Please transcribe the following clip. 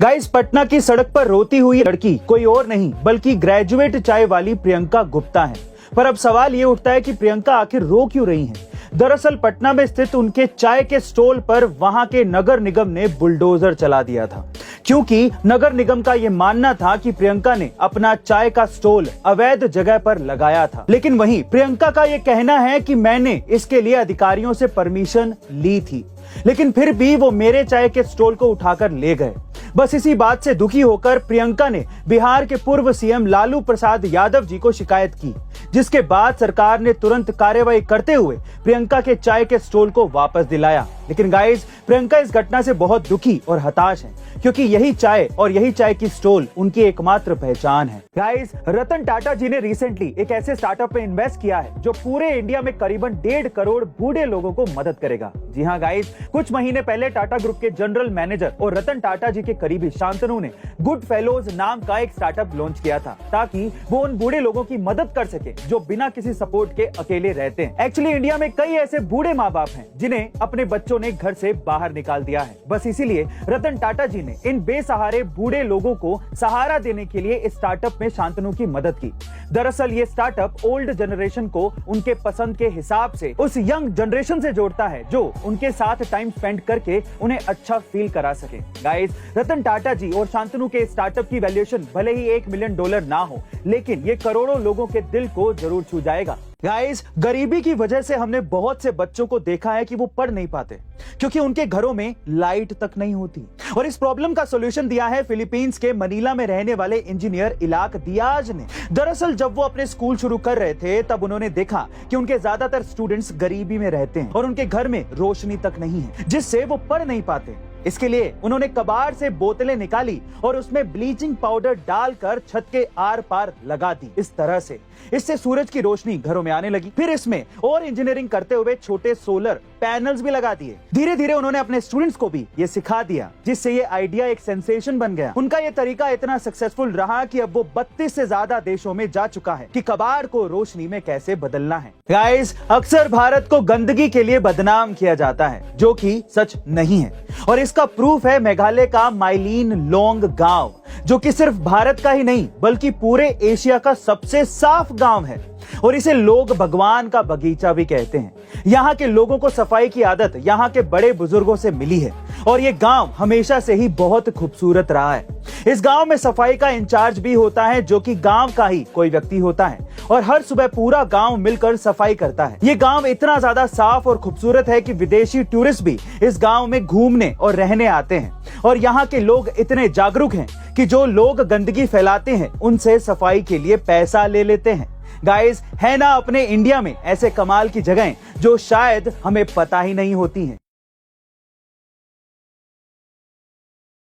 Guys, Patna की सड़क पर रोती हुई लड़की कोई और नहीं बल्कि ग्रेजुएट चाय वाली प्रियंका गुप्ता है। पर अब सवाल ये उठता है कि प्रियंका आखिर रो क्यों रही हैं? दरअसल पटना में स्थित उनके चाय के स्टॉल पर वहां के नगर निगम ने बुलडोजर चला दिया था, क्योंकि नगर निगम का ये मानना था कि प्रियंका ने अपना चाय का स्टॉल अवैध जगह पर लगाया था। लेकिन वहीं प्रियंका का ये कहना है कि मैंने इसके लिए अधिकारियों से परमिशन ली थी, लेकिन फिर भी वो मेरे चाय के स्टॉल को उठाकर ले गए। बस इसी बात से दुखी होकर प्रियंका ने बिहार के पूर्व सीएम लालू प्रसाद यादव जी को शिकायत की, जिसके बाद सरकार ने तुरंत कार्रवाई करते हुए प्रियंका के चाय के स्टॉल को वापस दिलाया। लेकिन गाइस, प्रियंका इस घटना से बहुत दुखी और हताश है, क्योंकि यही चाय और यही चाय की स्टॉल उनकी एकमात्र पहचान है। गाइस, रतन टाटा जी ने रिसेंटली एक ऐसे स्टार्टअप में इन्वेस्ट किया है जो पूरे इंडिया में करीबन 1.5 करोड़ बूढ़े लोगों को मदद करेगा। जी हाँ गाइस, कुछ महीने पहले टाटा ग्रुप के जनरल मैनेजर और रतन टाटा जी के करीबी शांतनु ने गुड फेलोज नाम का एक स्टार्टअप लॉन्च किया था, ताकि वो उन बूढ़े लोगों की मदद कर सके जो बिना किसी सपोर्ट के अकेले रहते हैं। एक्चुअली इंडिया में कई ऐसे बूढ़े माँ बाप हैं जिन्हें अपने बच्चों ने घर से बाहर निकाल दिया है। बस इसीलिए रतन टाटा जी ने इन बेसहारे बूढ़े लोगों को सहारा देने के लिए इस स्टार्टअप में शांतनु की मदद की। दरअसल ये स्टार्टअप ओल्ड जनरेशन को उनके पसंद के हिसाब से उस यंग जनरेशन से जोड़ता है जो उनके साथ टाइम स्पेंड करके उन्हें अच्छा फील करा सके। गाइस, रतन टाटा जी और शांतनु के स्टार्टअप की वैल्यूएशन भले ही $1 मिलियन ना हो, लेकिन ये करोड़ों लोगों के दिल को जरूर छू जाएगा। गाइस, गरीबी की वजह से हमने बहुत से बच्चों को देखा है कि वो पढ़ नहीं पाते, क्योंकि उनके घरों में लाइट तक नहीं होती। और इस प्रॉब्लम का सॉल्यूशन दिया है फिलीपींस के मनीला में रहने वाले इंजीनियर इलाक दियाज ने। दरअसल जब वो अपने स्कूल शुरू कर रहे थे, तब उन्होंने देखा कि उनके ज्यादातर स्टूडेंट्स गरीबी में रहते हैं और उनके घर में रोशनी तक नहीं है, जिससे वो पढ़ नहीं पाते। इसके लिए उन्होंने कबाड़ से बोतलें निकाली और उसमें ब्लीचिंग पाउडर डालकर छत के आर पार लगा दी। इस तरह से इससे सूरज की रोशनी घरों में आने लगी। फिर इसमें और इंजीनियरिंग करते हुए छोटे सोलर पैनल्स भी लगा दिए। धीरे धीरे उन्होंने अपने स्टूडेंट्स को भी ये सिखा दिया, जिससे ये आइडिया एक सेंसेशन बन गया। उनका ये तरीका इतना सक्सेसफुल रहा कि अब वो 32 से ज्यादा देशों में जा चुका है कि कबाड़ को रोशनी में कैसे बदलना है। गाइस, अक्सर भारत को गंदगी के लिए बदनाम किया जाता है, जो कि सच नहीं है। और इसका प्रूफ है मेघालय का माइलिन लोंग गांव, जो कि सिर्फ भारत का ही नहीं बल्कि पूरे एशिया का सबसे साफ गांव है। और इसे लोग भगवान का बगीचा भी कहते हैं। यहाँ के लोगों को सफाई की आदत यहाँ के बड़े बुजुर्गों से मिली है और ये गांव हमेशा से ही बहुत खूबसूरत रहा है। इस गांव में सफाई का इंचार्ज भी होता है, जो कि गांव का ही कोई व्यक्ति होता है, और हर सुबह पूरा गांव मिलकर सफाई करता है। ये गांव इतना ज्यादा साफ और खूबसूरत है कि विदेशी टूरिस्ट भी इस गांव में घूमने और रहने आते हैं। और यहाँ के लोग इतने जागरूक हैं कि जो लोग गंदगी फैलाते हैं उनसे सफाई के लिए पैसा ले लेते हैं। गाइस, है ना अपने इंडिया में ऐसे कमाल की जगहें जो शायद हमें पता ही नहीं होती हैं।